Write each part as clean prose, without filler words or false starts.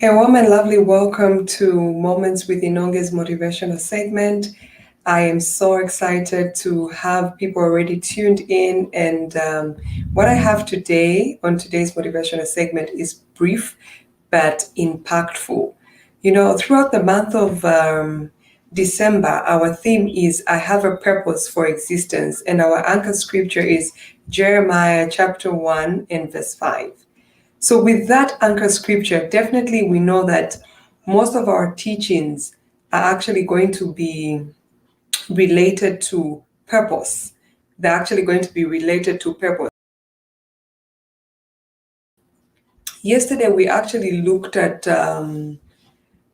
A warm and lovely welcome to Moments with Inonge's motivational segment. I am so excited to have people already tuned in. And what I have today on today's motivational segment is brief but impactful. Throughout the month of December, our theme is I have a purpose for existence. And our anchor scripture is Jeremiah chapter 1 and verse 5. So, with that anchor scripture, definitely we know that most of our teachings are actually going to be related to purpose. They're actually going to be related to purpose. Yesterday, we actually looked at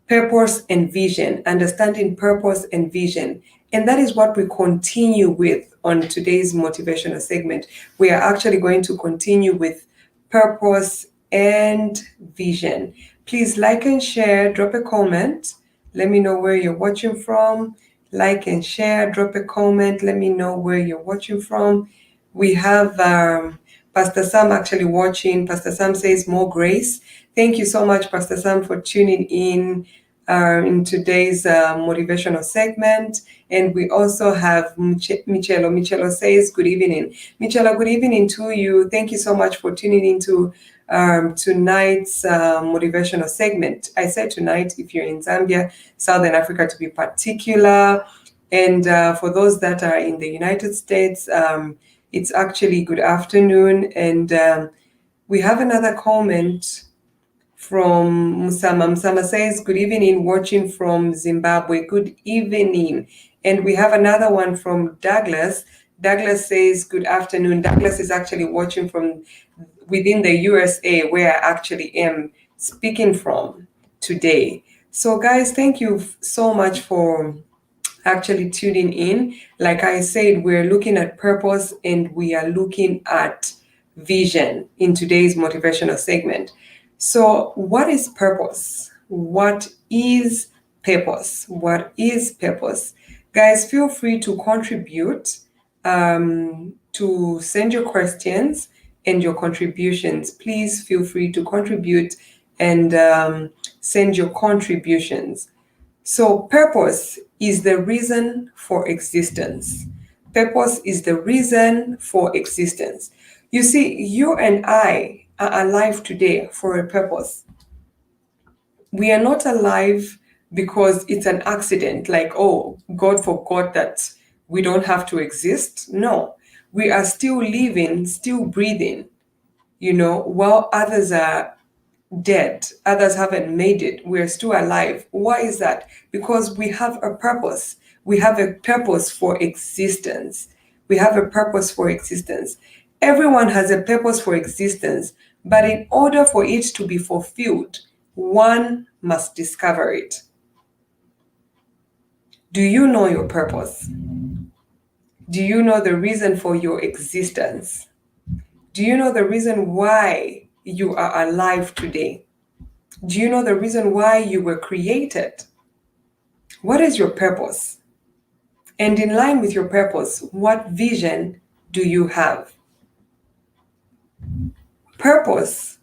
purpose and vision, understanding purpose and vision. And that is what we continue with on today's motivational segment. We are actually going to continue with purpose and vision. Please like and share, drop a comment. Let me know where you're watching from. Like and share, drop a comment. Let me know where you're watching from. We have Pastor Sam actually watching. Pastor Sam says more grace. Thank you so much, Pastor Sam, for tuning in today's motivational segment. And we also have Michelo. Michelo says, good evening. Michelo, good evening to you. Thank you so much for tuning into tonight's motivational segment. I said tonight, if you're in Zambia, Southern Africa to be particular. And for those that are in the United States, it's actually good afternoon. And we have another comment from Musama. Musama says, good evening, watching from Zimbabwe. Good evening. And we have another one from Douglas. Douglas says, good afternoon. Douglas is actually watching from within the USA, where I actually am speaking from today. So guys, thank you so much for actually tuning in. Like I said, we're looking at purpose and we are looking at vision in today's motivational segment. So, what is purpose? What is purpose? What is purpose? Guys, feel free to contribute, to send your questions and your contributions. Please feel free to contribute and send your contributions. So, purpose is the reason for existence. Purpose is the reason for existence. You see, you and I are alive today for a purpose. We are not alive because it's an accident, like, oh, God forgot that we don't have to exist. No, we are still living, still breathing, while others are dead, others haven't made it, we're still alive. Why is that? Because we have a purpose. We have a purpose for existence. We have a purpose for existence. Everyone has a purpose for existence, but in order for it to be fulfilled, one must discover it. Do you know your purpose? Do you know the reason for your existence? Do you know the reason why you are alive today? Do you know the reason why you were created? What is your purpose? And in line with your purpose, what vision do you have? Purpose,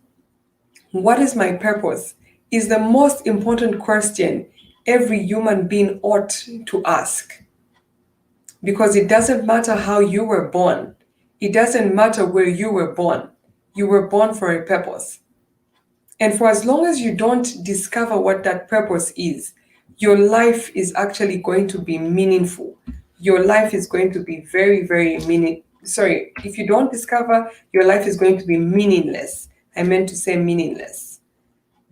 what is my purpose, is the most important question every human being ought to ask. Because it doesn't matter how you were born. It doesn't matter where you were born. You were born for a purpose. And for as long as you don't discover what that purpose is, your life is actually going to be meaningful. Your life is going to be very, very if you don't discover, your life is going to be meaningless. I meant to say meaningless.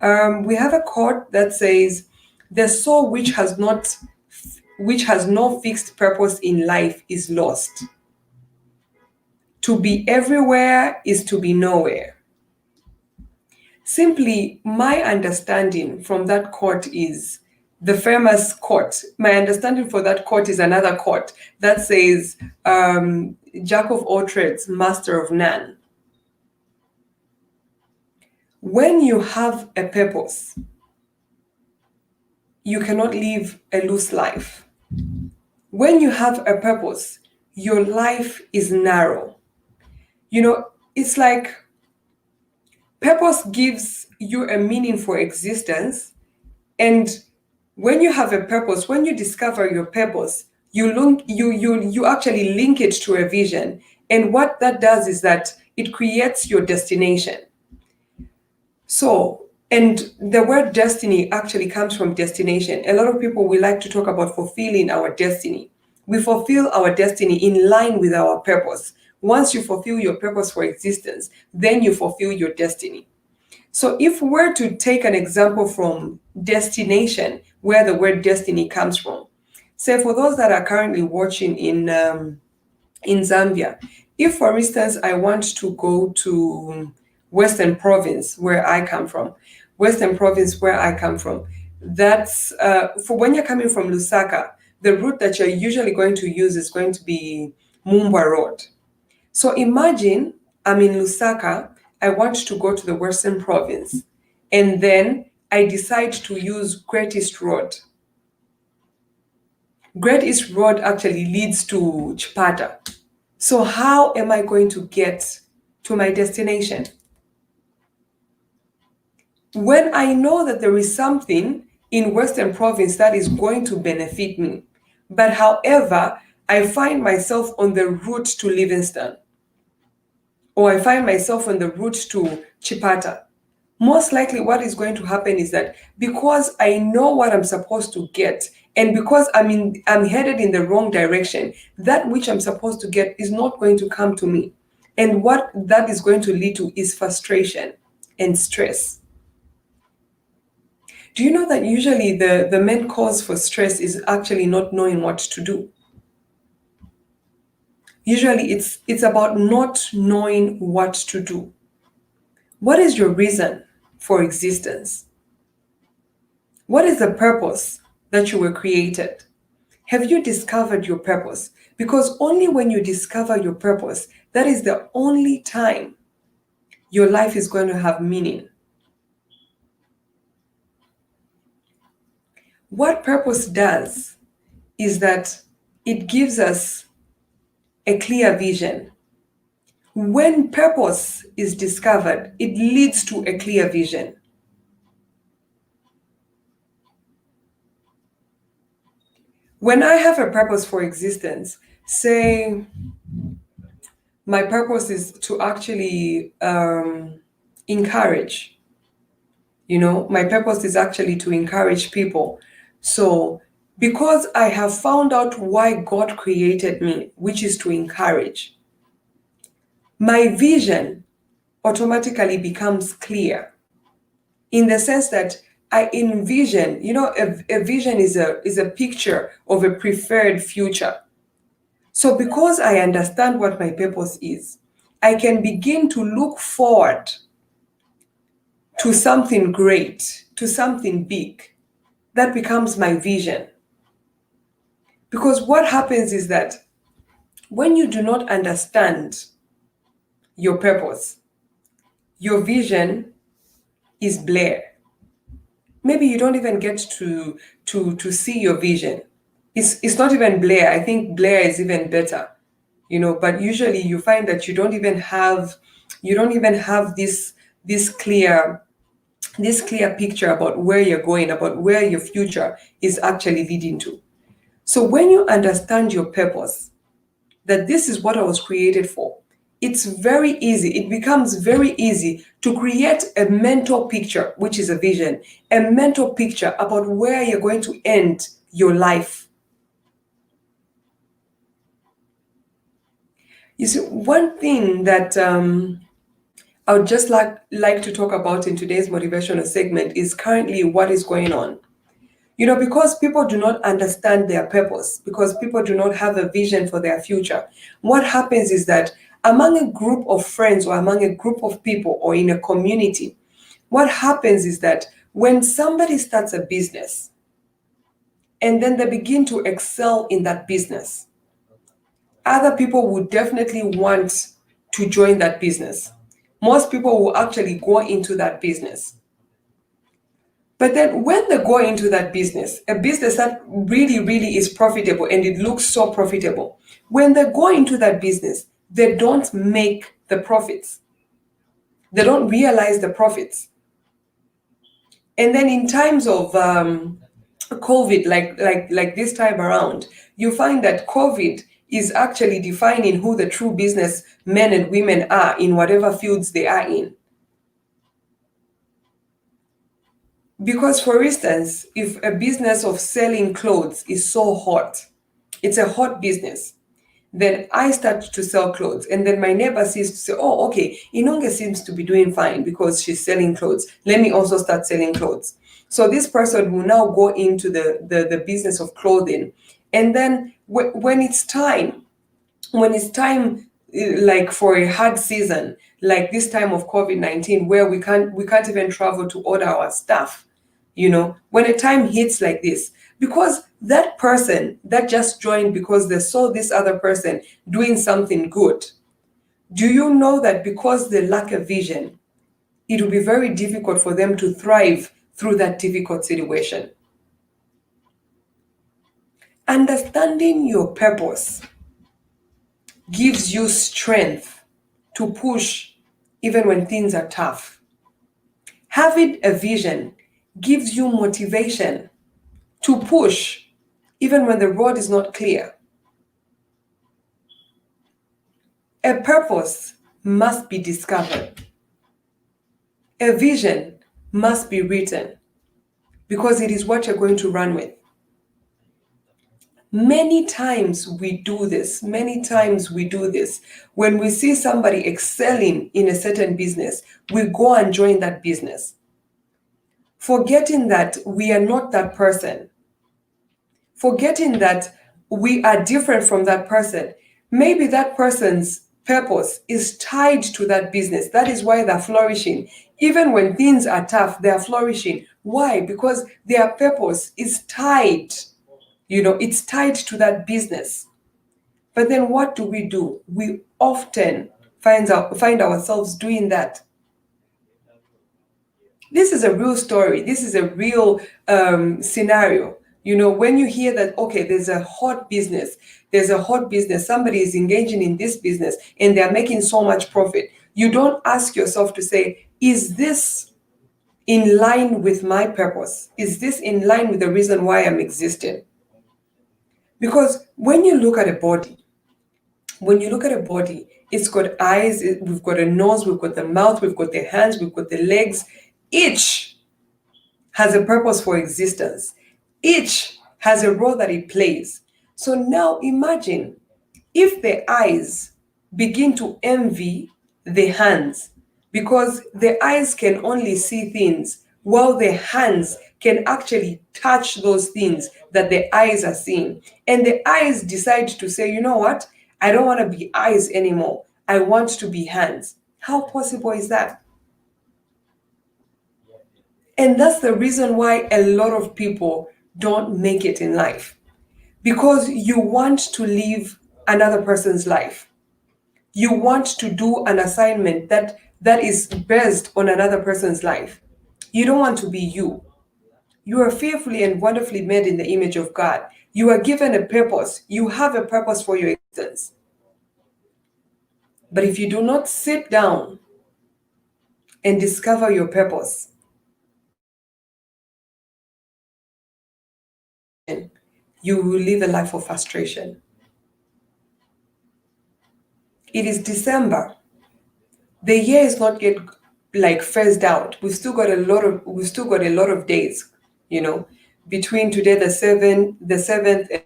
We have a quote that says, the soul which has no fixed purpose in life is lost. To be everywhere is to be nowhere. Simply, my understanding from that quote is the famous quote. My understanding for that quote is another quote that says, Jack of all trades, master of none. When you have a purpose, you cannot live a loose life. When you have a purpose, your life is narrow. It's like Purpose gives you a meaning for existence. And when you have a purpose, when you discover your purpose, you actually link it to a vision. And what that does is that it creates your destination. So, and the word destiny actually comes from destination. A lot of people, we like to talk about fulfilling our destiny. We fulfill our destiny in line with our purpose. Once you fulfill your purpose for existence, then you fulfill your destiny. So if we're to take an example from destination, where the word destiny comes from, say for those that are currently watching in Zambia, if for instance I want to go to Western Province where I come from, that's for when you're coming from Lusaka, the route that you're usually going to use is going to be Mumba Road. So imagine I'm in Lusaka, I want to go to the Western Province, and then I decide to use Great East Road. Great East Road actually leads to Chipata. So how am I going to get to my destination? When I know that there is something in Western Province that is going to benefit me, but however, I find myself on the route to Livingston, or I find myself on the route to Chipata, most likely what is going to happen is that because I know what I'm supposed to get, and because I'm headed in the wrong direction, that which I'm supposed to get is not going to come to me. And what that is going to lead to is frustration and stress. Do you know that usually the main cause for stress is actually not knowing what to do? Usually it's about not knowing what to do. What is your reason for existence? What is the purpose that you were created? Have you discovered your purpose? Because only when you discover your purpose, that is the only time your life is going to have meaning. What purpose does is that it gives us a clear vision. When purpose is discovered, it leads to a clear vision. When I have a purpose for existence, say my purpose is to actually encourage. My purpose is actually to encourage people. So, because I have found out why God created me, which is to encourage, my vision automatically becomes clear in the sense that I envision, a vision is a picture of a preferred future. So because I understand what my purpose is, I can begin to look forward to something great, to something big. That becomes my vision. Because what happens is that when you do not understand your purpose, your vision is blurred. Maybe you don't even get to see your vision. It's not even blur. I think blur is even better, but usually you find that you don't even have this clear picture about where you're going, about where your future is actually leading to. So when you understand your purpose, that this is what I was created for, it's very easy. It becomes very easy to create a mental picture, which is a vision, a mental picture about where you're going to end your life. You see, one thing that I would just like to talk about in today's motivational segment is currently what is going on. Because people do not understand their purpose, because people do not have a vision for their future, what happens is that among a group of friends or among a group of people or in a community, what happens is that when somebody starts a business and then they begin to excel in that business, other people would definitely want to join that business. Most people will actually go into that business. But then when they go into that business, a business that really, really is profitable and it looks so profitable, when they go into that business, they don't make the profits. They don't realize the profits. And then in times of COVID, like this time around, you find that COVID is actually defining who the true business men and women are in whatever fields they are in. Because, for instance, if a business of selling clothes is so hot, it's a hot business, then I start to sell clothes, and then my neighbor sees to say, oh, okay, Inonge seems to be doing fine because she's selling clothes. Let me also start selling clothes. So this person will now go into the business of clothing. And then when it's time, like for a hard season, like this time of COVID-19, where we can't even travel to order our stuff, when a time hits like this, because that person that just joined because they saw this other person doing something good, do you know that because they lack a vision, it will be very difficult for them to thrive through that difficult situation? Understanding your purpose gives you strength to push even when things are tough. Having a vision gives you motivation to push even when the road is not clear. A purpose must be discovered. A vision must be written because it is what you're going to run with. Many times we do this. When we see somebody excelling in a certain business, we go and join that business, forgetting that we are not that person, forgetting that we are different from that person. Maybe that person's purpose is tied to that business. That is why they're flourishing. Even when things are tough, they are flourishing. Why? Because their purpose is tied. It's tied to that business. But then what do? We often find ourselves doing that. This is a real story. This is a real scenario. When you hear that, okay, there's a hot business, somebody is engaging in this business and they're making so much profit, you don't ask yourself to say, is this in line with my purpose? Is this in line with the reason why I'm existing? Because when you look at a body, it's got eyes, we've got a nose, we've got the mouth, we've got the hands, we've got the legs. Each has a purpose for existence. Each has a role that it plays. So now imagine if the eyes begin to envy the hands, because the eyes can only see things while the hands can actually touch those things that the eyes are seeing. And the eyes decide to say, you know what? I don't want to be eyes anymore. I want to be hands. How possible is that? And that's the reason why a lot of people don't make it in life. Because you want to live another person's life. You want to do an assignment that is based on another person's life. You don't want to be you. You are fearfully and wonderfully made in the image of God. You are given a purpose. You have a purpose for your existence. But if you do not sit down and discover your purpose, you will live a life of frustration. It is December. The year is not yet like phased out. We've still got a lot of days, between today the 7th and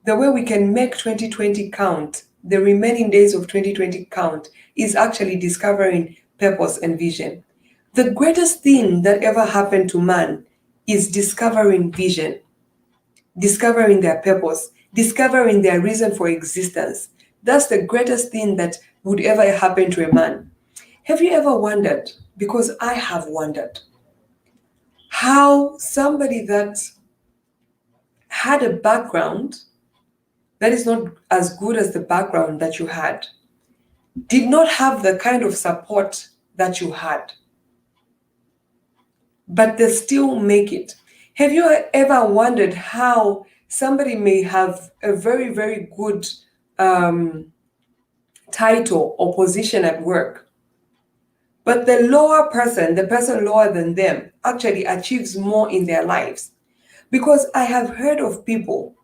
the way we can make 2020 count, the remaining days of 2020 count, is actually discovering purpose and vision. The greatest thing that ever happened to man is discovering vision, discovering their purpose, discovering their reason for existence. That's the greatest thing that would ever happen to a man. Have you ever wondered, because I have wondered, how somebody that had a background that is not as good as the background that you had, did not have the kind of support that you had, but they still make it. Have you ever wondered how somebody may have a very, very good title or position at work, but the lower person, the person lower than them, actually achieves more in their lives? Because I have heard of people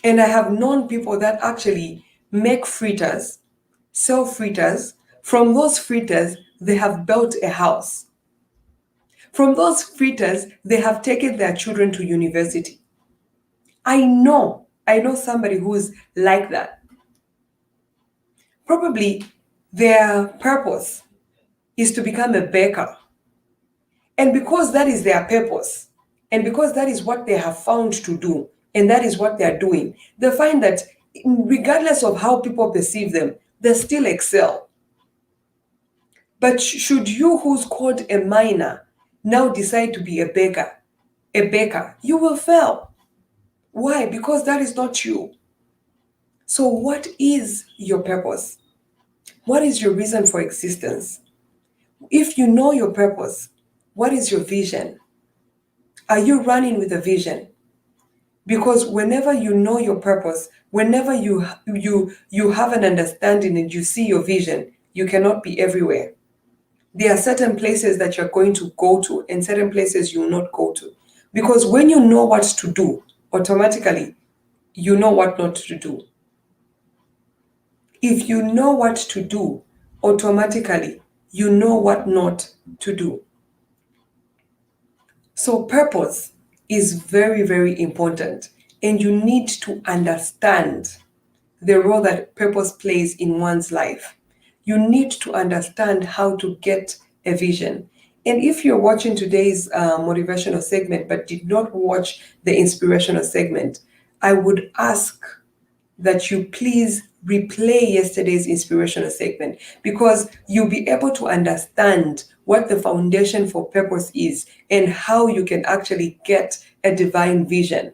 and I have known people that actually make fritters, sell fritters. From those fritters, they have built a house. From those fritters, they have taken their children to university. I know somebody who's like that. Probably their purpose is to become a baker. And because that is their purpose, and because that is what they have found to do, and that is what they are doing, they find that regardless of how people perceive them, they still excel. But should you, who's called a miner, now decide to be a baker, you will fail. Why? Because that is not you. So what is your purpose? What is your reason for existence? If you know your purpose, what is your vision? Are you running with a vision? Because whenever you know your purpose, whenever you have an understanding and you see your vision, you cannot be everywhere. There are certain places that you're going to go to and certain places you will not go to. Because when you know what to do, automatically you know what not to do. If you know what to do, automatically you know what not to do. So purpose is very, very important, and you need to understand the role that purpose plays in one's life. You need to understand how to get a vision. And if you're watching today's motivational segment but did not watch the inspirational segment, I would ask that you please replay yesterday's inspirational segment, because you'll be able to understand what the foundation for purpose is and how you can actually get a divine vision.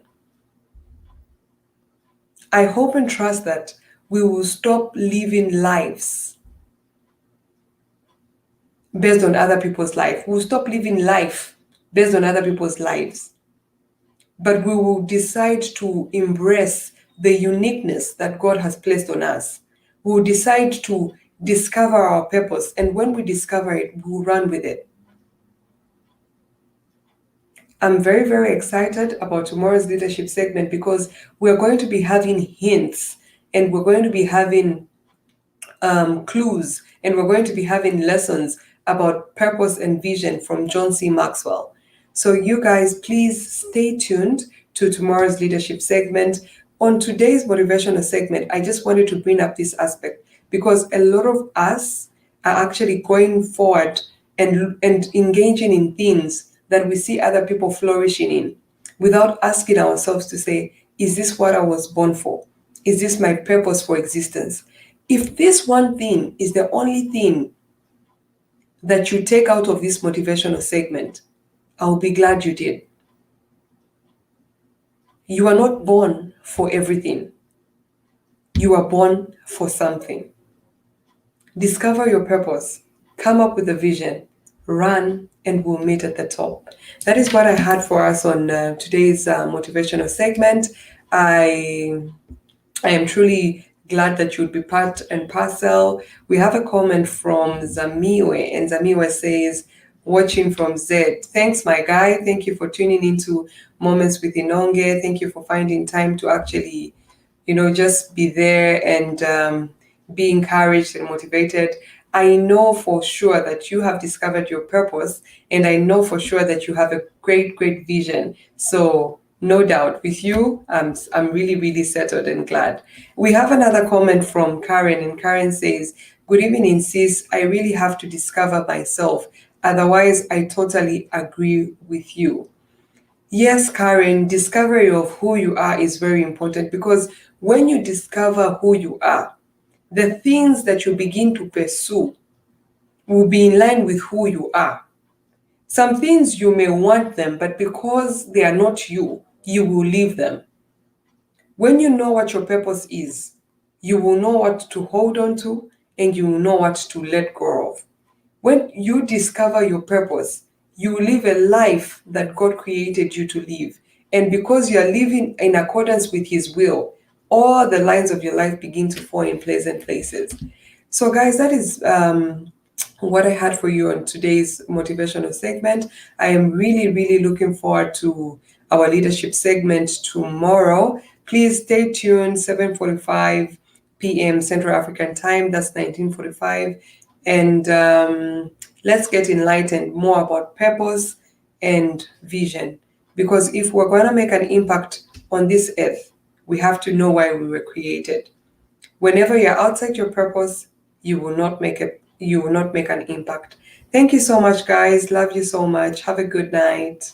I hope and trust that we will stop living lives based on other people's life. We'll stop living life based on other people's lives. But we will decide to embrace the uniqueness that God has placed on us. We will decide to discover our purpose. And when we discover it, we'll run with it. I'm very, very excited about tomorrow's leadership segment, because we're going to be having hints and we're going to be having clues, and we're going to be having lessons about purpose and vision from John C. Maxwell. So you guys, please stay tuned to tomorrow's leadership segment. On today's motivational segment, I just wanted to bring up this aspect because a lot of us are actually going forward and engaging in things that we see other people flourishing in without asking ourselves to say, is this what I was born for? Is this my purpose for existence? If this one thing is the only thing that you take out of this motivational segment, I'll be glad you did. You are not born for everything. You are born for something. Discover your purpose, come up with a vision, run, and we'll meet at the top. That is what I had for us on today's motivational segment. I am truly glad that you'd be part and parcel. We have a comment from Zamiwe, and Zamiwe says, watching from Z. Thanks, my guy. Thank you for tuning into Moments with Inonge. Thank you for finding time to actually, just be there and be encouraged and motivated. I know for sure that you have discovered your purpose, and I know for sure that you have a great, great vision. So no doubt with you, I'm really, really settled and glad. We have another comment from Karen, and Karen says, good evening, sis. I really have to discover myself. Otherwise, I totally agree with you. Yes, Karen, discovery of who you are is very important, because when you discover who you are, the things that you begin to pursue will be in line with who you are. Some things you may want them, but because they are not you, you will leave them. When you know what your purpose is, you will know what to hold on to and you will know what to let go of. When you discover your purpose, you live a life that God created you to live. And because you are living in accordance with His will, all the lines of your life begin to fall in pleasant places. So, guys, that is what I had for you on today's motivational segment. I am really, really looking forward to our leadership segment tomorrow. Please stay tuned, 7:45 p.m. Central African Time. That's 19:45. And let's get enlightened more about purpose and vision. Because if we're going to make an impact on this earth, we have to know why we were created. Whenever you're outside your purpose, you will not make an impact. Thank you so much, guys. Love you so much. Have a good night.